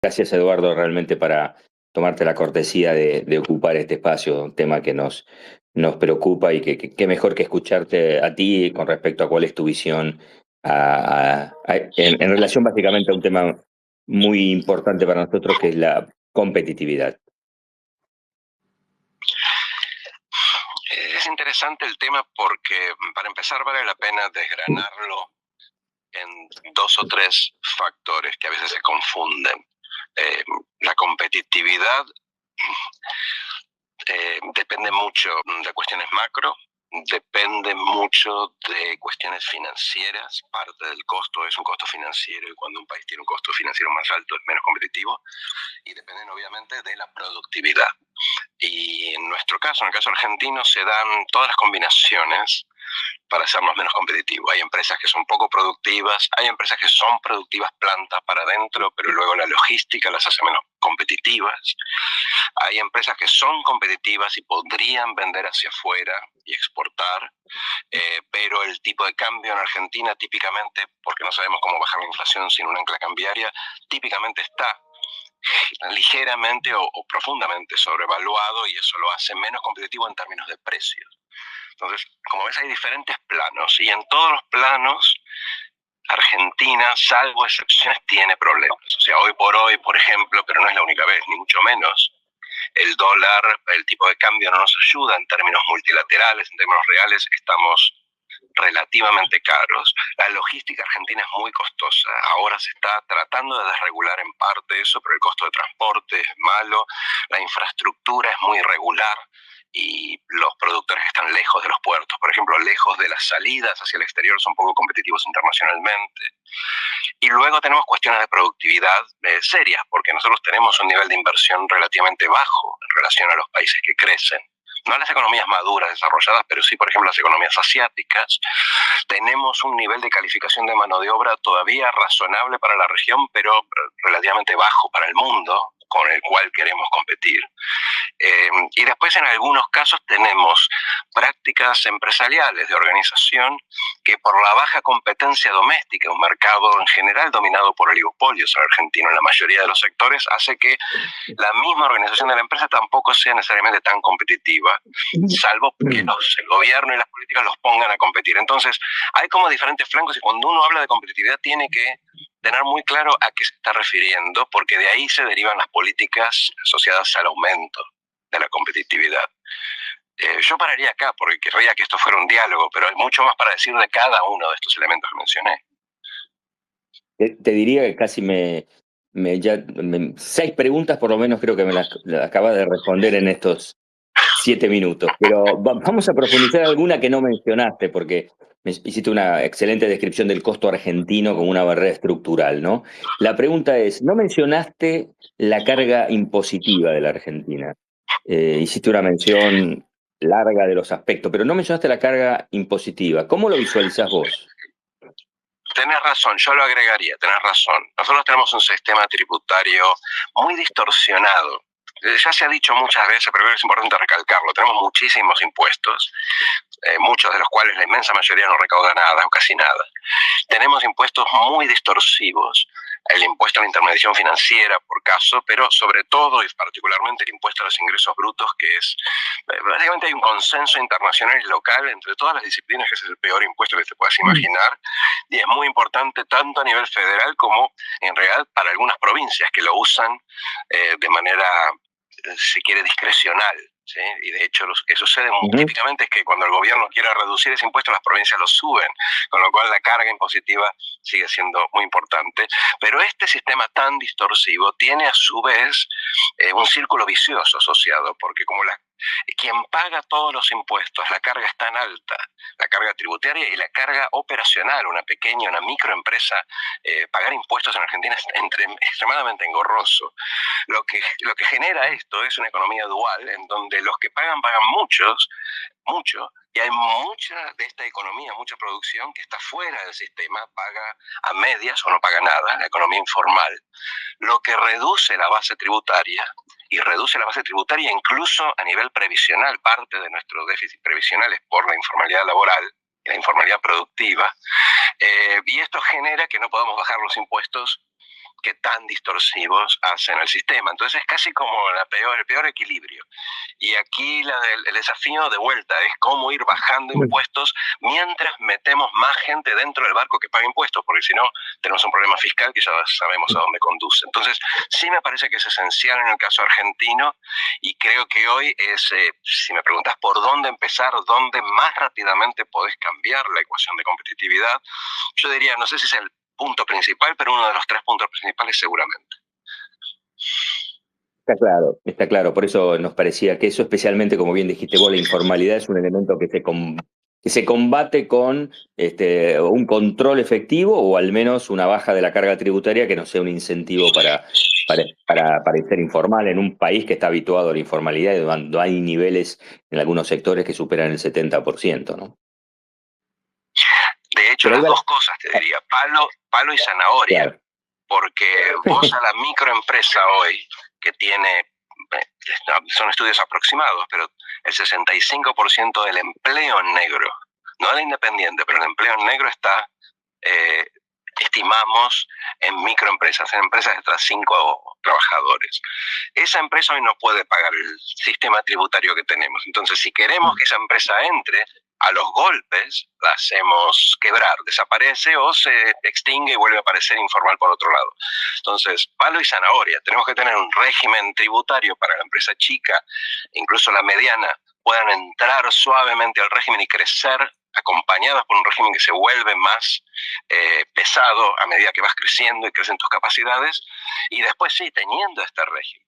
Gracias, Eduardo, realmente para tomarte la cortesía de ocupar este espacio, un tema que nos preocupa y que mejor que escucharte a ti con respecto a cuál es tu visión en relación básicamente a un tema muy importante para nosotros que es la competitividad. Es interesante el tema porque, para empezar, vale la pena desgranarlo en dos o tres factores que a veces se confunden. La competitividad depende mucho de cuestiones macro, depende mucho de cuestiones financieras. Parte del costo es un costo financiero y cuando un país tiene un costo financiero más alto es menos competitivo, y dependen obviamente de la productividad. Y en nuestro caso, en el caso argentino, se dan todas las combinaciones para hacernos menos competitivos. Hay empresas que son poco productivas, hay empresas que son productivas plantas para adentro, pero luego la logística las hace menos competitivas. Hay empresas que son competitivas y podrían vender hacia afuera y exportar, pero el tipo de cambio en Argentina típicamente, porque no sabemos cómo bajar la inflación sin un ancla cambiaria, típicamente está ligeramente o profundamente sobrevaluado, y eso lo hace menos competitivo en términos de precios. Entonces, como ves, hay diferentes planos, y en todos los planos Argentina, salvo excepciones, tiene problemas. O sea, hoy por hoy, por ejemplo, pero no es la única vez, ni mucho menos, el dólar, el tipo de cambio no nos ayuda en términos multilaterales, en términos reales estamos relativamente caros. La logística argentina es muy costosa. Ahora se está tratando de desregular en parte eso, pero el costo de transporte es malo, la infraestructura es muy irregular y los productores están lejos de los puertos. Por ejemplo, lejos de las salidas hacia el exterior, son poco competitivos internacionalmente. Y luego tenemos cuestiones de productividad serias, porque nosotros tenemos un nivel de inversión relativamente bajo en relación a los países que crecen. No las economías maduras, desarrolladas, pero sí, por ejemplo, las economías asiáticas. Tenemos un nivel de calificación de mano de obra todavía razonable para la región, pero relativamente bajo para el mundo con el cual queremos competir. Y después, en algunos casos, tenemos prácticas empresariales de organización que, por la baja competencia doméstica, un mercado en general dominado por oligopolios en Argentina en la mayoría de los sectores, hace que la misma organización de la empresa tampoco sea necesariamente tan competitiva, salvo que el gobierno y las políticas los pongan a competir. Entonces, hay como diferentes flancos, y cuando uno habla de competitividad tiene que tener muy claro a qué se está refiriendo, porque de ahí se derivan las políticas asociadas al aumento de la competitividad. Yo pararía acá porque querría que esto fuera un diálogo, pero hay mucho más para decir de cada uno de estos elementos que mencioné. Te diría que casi seis preguntas por lo menos creo que las acabas de responder en estos 7 minutos, pero vamos a profundizar alguna que no mencionaste, porque hiciste una excelente descripción del costo argentino como una barrera estructural, ¿no? La pregunta es, no mencionaste la carga impositiva de la Argentina. Hiciste una mención larga de los aspectos, pero no mencionaste la carga impositiva. ¿Cómo lo visualizás vos? Tenés razón, yo lo agregaría, tenés razón. Nosotros tenemos un sistema tributario muy distorsionado. Ya se ha dicho muchas veces, pero creo que es importante recalcarlo. Tenemos muchísimos impuestos, muchos de los cuales la inmensa mayoría no recauda nada o casi nada. Tenemos impuestos muy distorsivos, el impuesto a la intermediación financiera, por caso, pero sobre todo y particularmente el impuesto a los ingresos brutos, que es, básicamente hay un consenso internacional y local entre todas las disciplinas que ese es el peor impuesto que te puedas imaginar, y es muy importante tanto a nivel federal como en realidad para algunas provincias que lo usan de manera, si quiere, discrecional. ¿Sí? Y de hecho lo que sucede típicamente es que cuando el gobierno quiere reducir ese impuesto, las provincias lo suben, con lo cual la carga impositiva sigue siendo muy importante. Pero este sistema tan distorsivo tiene a su vez un círculo vicioso asociado, porque como quien paga todos los impuestos, la carga es tan alta, la carga tributaria y la carga operacional, una pequeña, una microempresa, pagar impuestos en Argentina es extremadamente engorroso. Lo que genera esto es una economía dual, en donde los que pagan mucho, y hay mucha de esta economía, mucha producción que está fuera del sistema, paga a medias o no paga nada, la economía informal, lo que reduce la base tributaria, y reduce la base tributaria incluso a nivel previsional. Parte de nuestro déficit previsional es por la informalidad laboral y la informalidad productiva, y esto genera que no podamos bajar los impuestos que tan distorsivos hacen el sistema. Entonces es casi como el peor equilibrio. Y aquí el desafío de vuelta es cómo ir bajando impuestos mientras metemos más gente dentro del barco que paga impuestos, porque si no tenemos un problema fiscal que ya sabemos a dónde conduce. Entonces sí me parece que es esencial en el caso argentino, y creo que hoy es, si me preguntas por dónde empezar, dónde más rápidamente podés cambiar la ecuación de competitividad, yo diría, no sé si es el punto principal, pero uno de los 3 puntos principales seguramente. Está claro, por eso nos parecía que eso, especialmente como bien dijiste vos, la informalidad es un elemento que se combate con un control efectivo o al menos una baja de la carga tributaria que no sea un incentivo para ser informal en un país que está habituado a la informalidad y donde hay niveles en algunos sectores que superan el 70%, ¿no? De hecho, las dos cosas te diría, palo y zanahoria, claro. Porque vos a la microempresa hoy, que tiene, son estudios aproximados, pero el 65% del empleo en negro, no el independiente, pero el empleo en negro está, estimamos, en microempresas, en empresas de hasta 5 trabajadores. Esa empresa hoy no puede pagar el sistema tributario que tenemos. Entonces, si queremos que esa empresa entre, a los golpes la hacemos quebrar, desaparece o se extingue y vuelve a aparecer informal por otro lado. Entonces, palo y zanahoria. Tenemos que tener un régimen tributario para la empresa chica, incluso la mediana, puedan entrar suavemente al régimen y crecer acompañadas por un régimen que se vuelve más pesado a medida que vas creciendo y crecen tus capacidades. Y después sí, teniendo este régimen,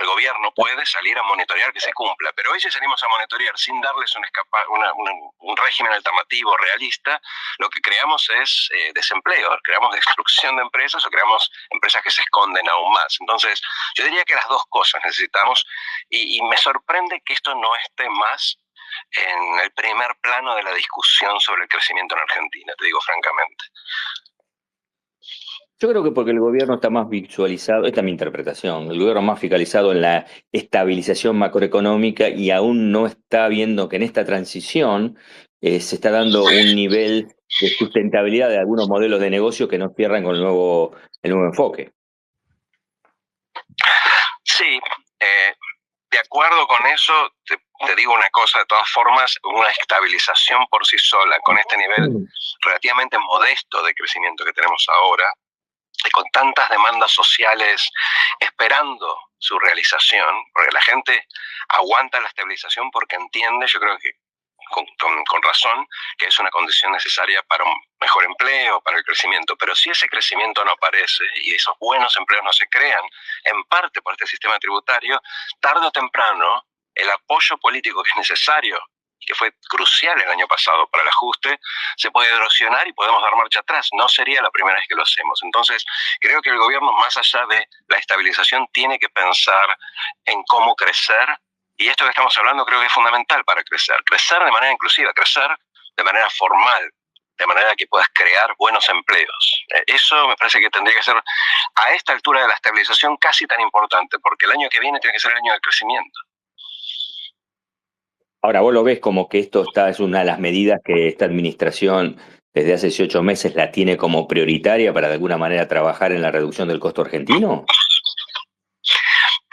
el gobierno puede salir a monitorear que se cumpla, pero hoy si salimos a monitorear sin darles un régimen alternativo realista, lo que creamos es desempleo, creamos destrucción de empresas o creamos empresas que se esconden aún más. Entonces, yo diría que las dos cosas necesitamos, y me sorprende que esto no esté más en el primer plano de la discusión sobre el crecimiento en Argentina, te digo francamente. Yo creo que porque el gobierno está más visualizado, esta es mi interpretación, el gobierno más focalizado en la estabilización macroeconómica y aún no está viendo que en esta transición se está dando un nivel de sustentabilidad de algunos modelos de negocio que no cierran con el nuevo enfoque. Sí, de acuerdo con eso, te digo una cosa, de todas formas, una estabilización por sí sola, con este nivel relativamente modesto de crecimiento que tenemos ahora, y con tantas demandas sociales esperando su realización, porque la gente aguanta la estabilización porque entiende, yo creo que con razón, que es una condición necesaria para un mejor empleo, para el crecimiento. Pero si ese crecimiento no aparece y esos buenos empleos no se crean, en parte por este sistema tributario, tarde o temprano el apoyo político que es necesario y que fue crucial el año pasado para el ajuste, se puede erosionar y podemos dar marcha atrás. No sería la primera vez que lo hacemos. Entonces, creo que el gobierno, más allá de la estabilización, tiene que pensar en cómo crecer. Y esto que estamos hablando creo que es fundamental para crecer. Crecer de manera inclusiva, crecer de manera formal, de manera que puedas crear buenos empleos. Eso me parece que tendría que ser, a esta altura de la estabilización, casi tan importante, porque el año que viene tiene que ser el año del crecimiento. Ahora, vos lo ves como que es una de las medidas que esta administración desde hace 18 meses la tiene como prioritaria para de alguna manera trabajar en la reducción del costo argentino.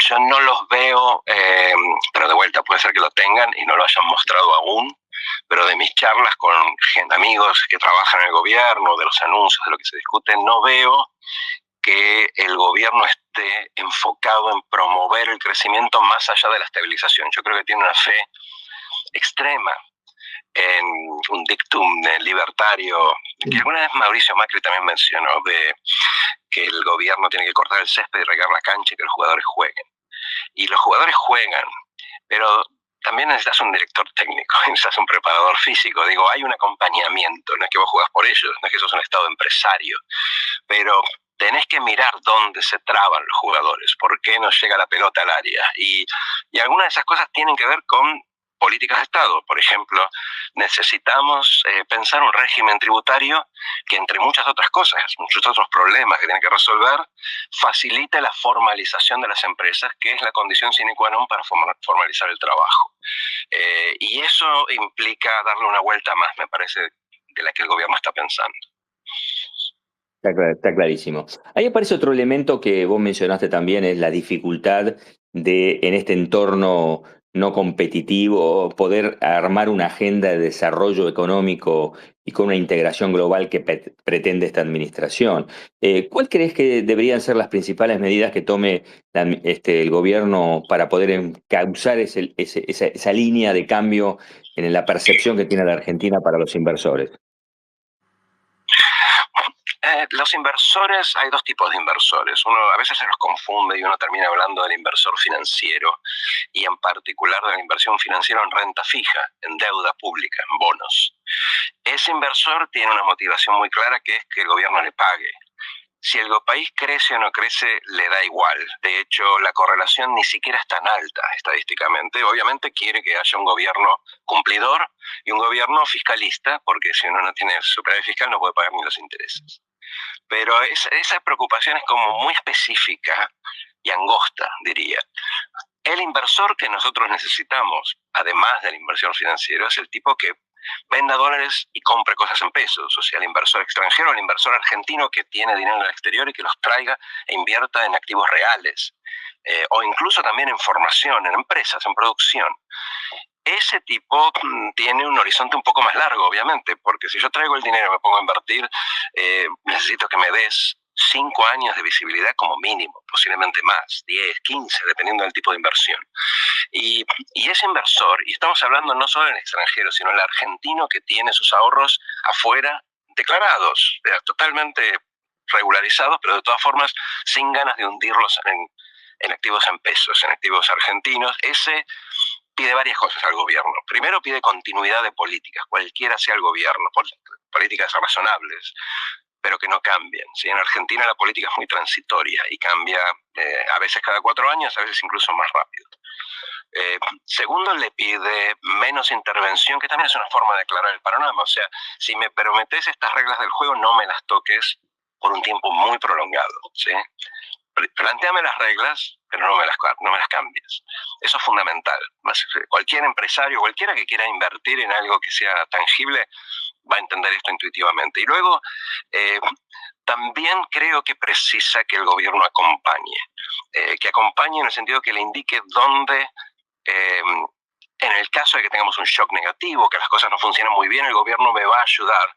Yo no los veo, pero de vuelta puede ser que lo tengan y no lo hayan mostrado aún, pero de mis charlas con amigos que trabajan en el gobierno, de los anuncios, de lo que se discute, no veo que el gobierno esté enfocado en promover el crecimiento más allá de la estabilización. Yo creo que tiene una fe extrema en un dictum libertario, que alguna vez Mauricio Macri también mencionó, de que el gobierno tiene que cortar el césped y regar la cancha y que los jugadores jueguen. Y los jugadores juegan, pero también necesitas un director técnico, necesitas un preparador físico. Digo, hay un acompañamiento, no es que vos jugás por ellos, no es que sos un estado empresario, pero tenés que mirar dónde se traban los jugadores, por qué no llega la pelota al área. Y algunas de esas cosas tienen que ver con políticas de Estado. Por ejemplo, necesitamos pensar un régimen tributario que, entre muchas otras cosas, muchos otros problemas que tiene que resolver, facilite la formalización de las empresas, que es la condición sine qua non para formalizar el trabajo. Y eso implica darle una vuelta más, me parece, de la que el gobierno está pensando. Está clarísimo. Ahí aparece otro elemento que vos mencionaste también, es la dificultad de, en este entorno no competitivo, poder armar una agenda de desarrollo económico y con una integración global que pretende esta administración. ¿Cuál crees que deberían ser las principales medidas que tome el gobierno para poder encauzar esa línea de cambio en la percepción que tiene la Argentina para los inversores? Los inversores, hay dos tipos de inversores. Uno a veces se los confunde y uno termina hablando del inversor financiero y en particular de la inversión financiera en renta fija, en deuda pública, en bonos. Ese inversor tiene una motivación muy clara que es que el gobierno le pague. Si el país crece o no crece, le da igual. De hecho, la correlación ni siquiera es tan alta estadísticamente. Obviamente quiere que haya un gobierno cumplidor y un gobierno fiscalista, porque si uno no tiene superávit fiscal no puede pagar ni los intereses. Pero esa preocupación es como muy específica y angosta, diría. El inversor que nosotros necesitamos, además del inversor financiero, es el tipo que venda dólares y compre cosas en pesos, o sea, el inversor extranjero, el inversor argentino que tiene dinero en el exterior y que los traiga e invierta en activos reales, o incluso también en formación, en empresas, en producción. Ese tipo tiene un horizonte un poco más largo, obviamente, porque si yo traigo el dinero y me pongo a invertir, necesito que me des 5 años de visibilidad como mínimo, posiblemente más, 10, 15, dependiendo del tipo de inversión. Y ese inversor, y estamos hablando no solo en el extranjero, sino en el argentino que tiene sus ahorros afuera declarados, totalmente regularizados, pero de todas formas sin ganas de hundirlos en activos en pesos, en activos argentinos, ese pide varias cosas al gobierno. Primero pide continuidad de políticas, cualquiera sea el gobierno, políticas razonables, pero que no cambien. ¿Sí? En Argentina la política es muy transitoria y cambia a veces cada 4 años, a veces incluso más rápido. Segundo, le pide menos intervención, que también es una forma de aclarar el panorama. O sea, si me prometes estas reglas del juego, no me las toques por un tiempo muy prolongado. ¿Sí? Plantéame las reglas, pero no me las cambies. Eso es fundamental. Cualquier empresario, cualquiera que quiera invertir en algo que sea tangible, va a entender esto intuitivamente. Y luego, también creo que precisa que el gobierno acompañe. Que acompañe en el sentido que le indique dónde, en el caso de que tengamos un shock negativo, que las cosas no funcionen muy bien, el gobierno me va a ayudar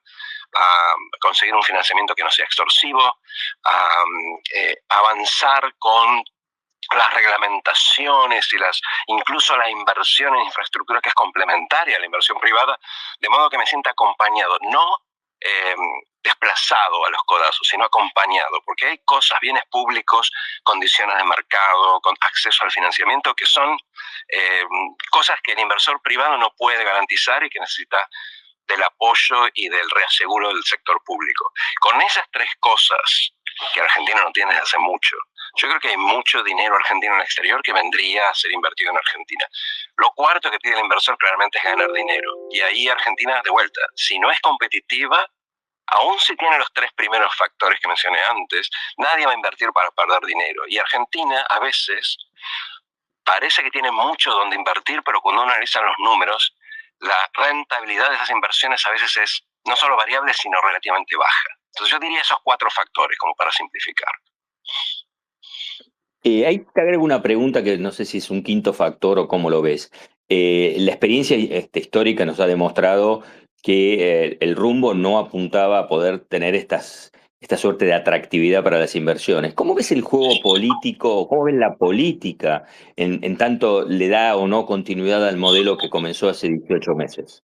a conseguir un financiamiento que no sea extorsivo, a avanzar con las reglamentaciones y incluso la inversión en infraestructura que es complementaria a la inversión privada, de modo que me sienta acompañado, no desplazado a los codazos, sino acompañado, porque hay cosas, bienes públicos, condiciones de mercado, con acceso al financiamiento, que son cosas que el inversor privado no puede garantizar y que necesita del apoyo y del reaseguro del sector público. Con esas tres cosas que Argentina no tiene desde hace mucho, yo creo que hay mucho dinero argentino en el exterior que vendría a ser invertido en Argentina. Lo cuarto que pide el inversor claramente es ganar dinero. Y ahí Argentina, de vuelta, si no es competitiva, aún si tiene los tres primeros factores que mencioné antes, nadie va a invertir para perder dinero. Y Argentina a veces parece que tiene mucho donde invertir, pero cuando uno analiza los números, la rentabilidad de esas inversiones a veces es no solo variable, sino relativamente baja. Entonces yo diría esos 4 factores, como para simplificar. Ahí te agrego una pregunta que no sé si es un quinto factor o cómo lo ves. La experiencia histórica nos ha demostrado que el rumbo no apuntaba a poder tener esta suerte de atractividad para las inversiones. ¿Cómo ves el juego político? ¿Cómo ves la política en tanto le da o no continuidad al modelo que comenzó hace 18 meses?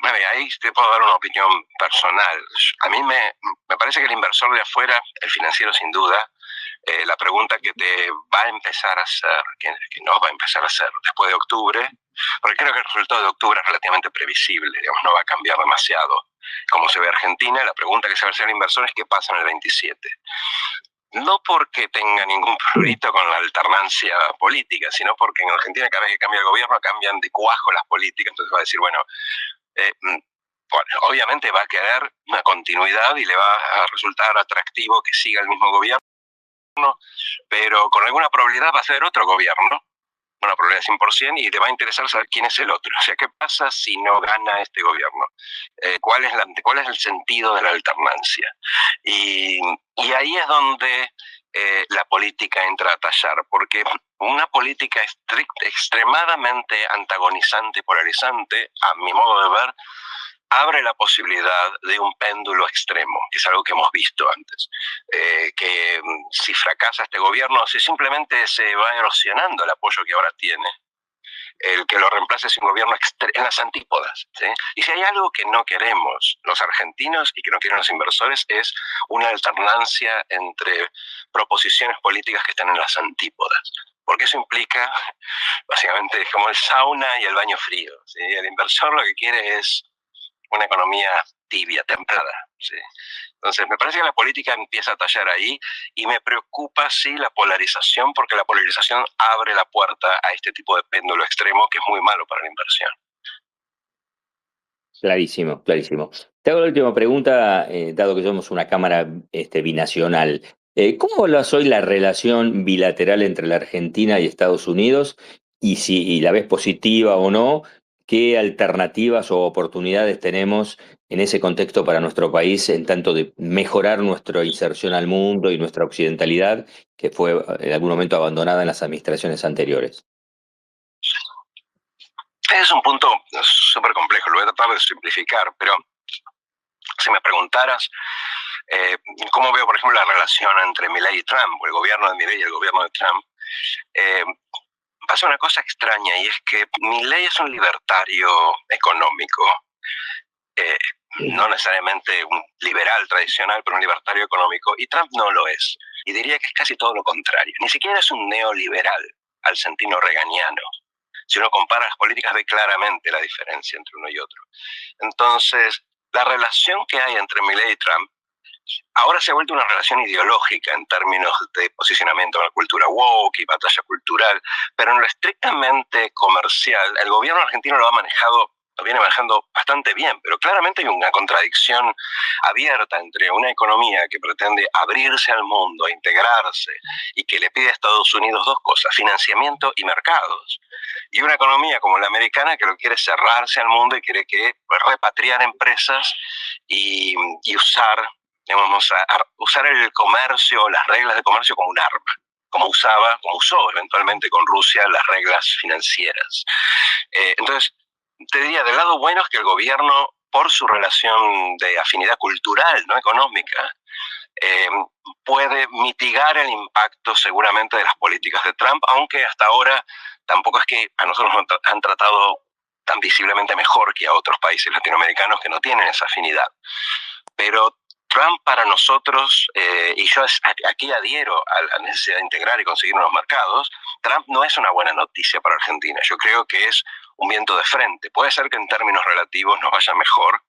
Bueno, ahí te puedo dar una opinión personal. A mí me parece que el inversor de afuera, el financiero sin duda, la pregunta que te va a empezar a hacer, que nos va a empezar a hacer después de octubre, porque creo que el resultado de octubre es relativamente previsible, digamos, no va a cambiar demasiado. Como se ve Argentina, la pregunta que se va a hacer el inversor es qué pasa en el 27. No porque tenga ningún prurito con la alternancia política, sino porque en Argentina cada vez que cambia el gobierno cambian de cuajo las políticas. Entonces va a decir, bueno, obviamente va a querer una continuidad y le va a resultar atractivo que siga el mismo gobierno, pero con alguna probabilidad va a ser otro gobierno una probabilidad de 100% y te va a interesar saber quién es el otro. O sea, ¿qué pasa si no gana este gobierno? ¿Cuál es el sentido de la alternancia? Y ahí es donde la política entra a tallar, porque una política extremadamente antagonizante y polarizante, a mi modo de ver, abre la posibilidad de un péndulo extremo, que es algo que hemos visto antes, que si fracasa este gobierno, si simplemente se va erosionando el apoyo que ahora tiene, el que lo reemplace es un gobierno en las antípodas, ¿sí? Y si hay algo que no queremos los argentinos y que no quieren los inversores es una alternancia entre proposiciones políticas que están en las antípodas, porque eso implica básicamente como el sauna y el baño frío, ¿sí? El inversor lo que quiere es una economía tibia, templada, ¿sí? Entonces, me parece que la política empieza a tallar ahí y me preocupa, sí, la polarización, porque la polarización abre la puerta a este tipo de péndulo extremo que es muy malo para la inversión. Clarísimo, clarísimo. Te hago la última pregunta, dado que somos una cámara binacional. ¿Cómo evaluás hoy la relación bilateral entre la Argentina y Estados Unidos? Y si la ves positiva o no, ¿qué alternativas o oportunidades tenemos en ese contexto para nuestro país en tanto de mejorar nuestra inserción al mundo y nuestra occidentalidad, que fue en algún momento abandonada en las administraciones anteriores? Es un punto súper complejo, lo voy a tratar de simplificar, pero si me preguntaras cómo veo, por ejemplo, la relación entre Milei y Trump, o el gobierno de Milei y el gobierno de Trump, pasa una cosa extraña y es que Milei es un libertario económico, no necesariamente un liberal tradicional, pero un libertario económico, y Trump no lo es. Y diría que es casi todo lo contrario. Ni siquiera es un neoliberal al sentido reaganiano. Si uno compara las políticas, ve claramente la diferencia entre uno y otro. Entonces, la relación que hay entre Milei y Trump ahora se ha vuelto una relación ideológica en términos de posicionamiento en la cultura woke y batalla cultural, pero en lo estrictamente comercial, el gobierno argentino lo viene manejando bastante bien, pero claramente hay una contradicción abierta entre una economía que pretende abrirse al mundo, integrarse, y que le pide a Estados Unidos dos cosas, financiamiento y mercados, y una economía como la americana que lo quiere cerrarse al mundo y quiere que repatriar empresas y usar, digamos, a usar el comercio, las reglas de comercio como un arma, como usó eventualmente con Rusia las reglas financieras. Entonces, te diría, del lado bueno es que el gobierno, por su relación de afinidad cultural, no económica, puede mitigar el impacto seguramente de las políticas de Trump, aunque hasta ahora tampoco es que a nosotros nos han tratado tan visiblemente mejor que a otros países latinoamericanos que no tienen esa afinidad. Pero Trump para nosotros, y yo aquí adhiero a la necesidad de integrar y conseguir nuevos mercados, Trump no es una buena noticia para Argentina. Yo creo que es un viento de frente. Puede ser que en términos relativos nos vaya mejor,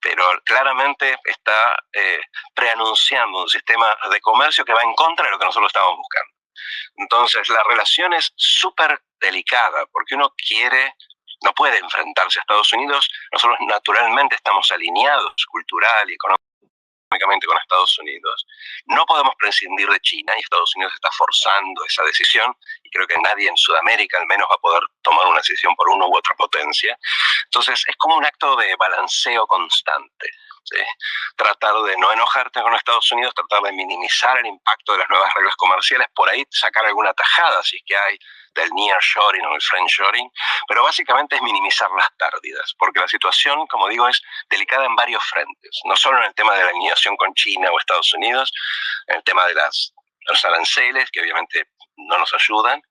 pero claramente está preanunciando un sistema de comercio que va en contra de lo que nosotros estamos buscando. Entonces, la relación es súper delicada, porque uno no puede enfrentarse a Estados Unidos. Nosotros naturalmente estamos alineados cultural y económicamente con Estados Unidos. No podemos prescindir de China y Estados Unidos está forzando esa decisión y creo que nadie en Sudamérica al menos va a poder tomar una decisión por una u otra potencia. Entonces es como un acto de balanceo constante, ¿sí? Tratar de no enojarte con Estados Unidos, tratar de minimizar el impacto de las nuevas reglas comerciales, por ahí sacar alguna tajada si es que hay del nearshoring o el friendshoring, pero básicamente es minimizar las pérdidas, porque la situación, como digo, es delicada en varios frentes, no solo en el tema de la alineación con China o Estados Unidos, en el tema de los aranceles, que obviamente no nos ayudan,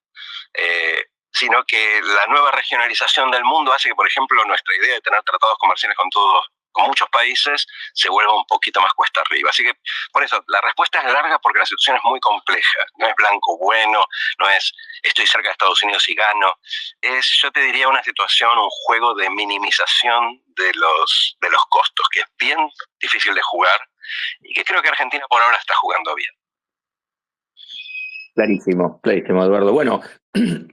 sino que la nueva regionalización del mundo hace que, por ejemplo, nuestra idea de tener tratados comerciales con muchos países se vuelva un poquito más cuesta arriba. Así que, por eso, la respuesta es larga porque la situación es muy compleja. No es blanco-bueno, no es estoy cerca de Estados Unidos y gano. Es, yo te diría, una situación, un juego de minimización de los costos, que es bien difícil de jugar y que creo que Argentina por ahora está jugando bien. Clarísimo, clarísimo, Eduardo. Bueno,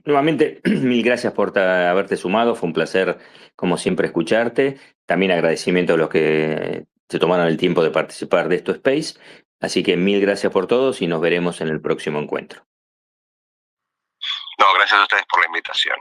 nuevamente, mil gracias por haberte sumado. Fue un placer, como siempre, escucharte. También agradecimiento a los que se tomaron el tiempo de participar de esto Space. Así que mil gracias por todos y nos veremos en el próximo encuentro. No, gracias a ustedes por la invitación.